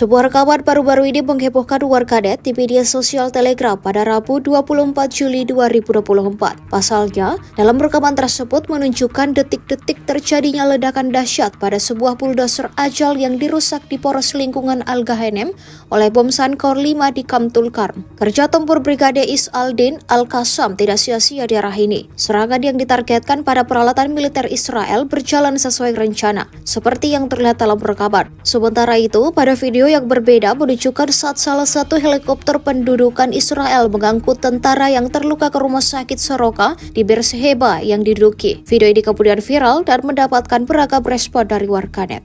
Sebuah rekaman baru-baru ini menghebohkan warganet di media sosial Telegram pada Rabu 24 Juli 2024. Pasalnya, dalam rekaman tersebut menunjukkan detik-detik terjadinya ledakan dahsyat pada sebuah bulldozer ajal yang dirusak di poros lingkungan Al Ghanem oleh bom Sankor 5 di Kamtul Karm. Kerja tempur Brigade Is Al-Din Al-Qassam tidak sia-sia di arah ini. Serangan yang ditargetkan pada peralatan militer Israel berjalan sesuai rencana, seperti yang terlihat dalam rekaman. Sementara itu, pada video yang berbeda menunjukkan saat salah satu helikopter pendudukan Israel mengangkut tentara yang terluka ke rumah sakit Soroka di Beersheba yang diduduki. Video ini kemudian viral dan mendapatkan beragam respon dari warganet.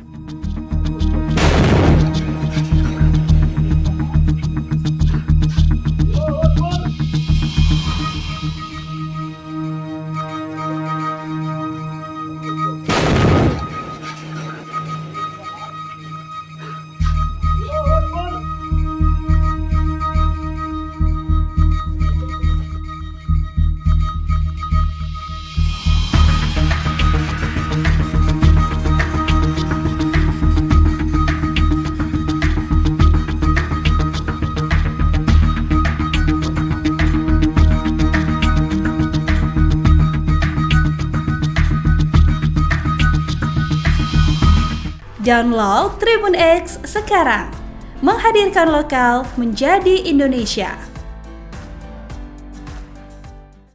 Download Tribun X sekarang, menghadirkan lokal menjadi Indonesia.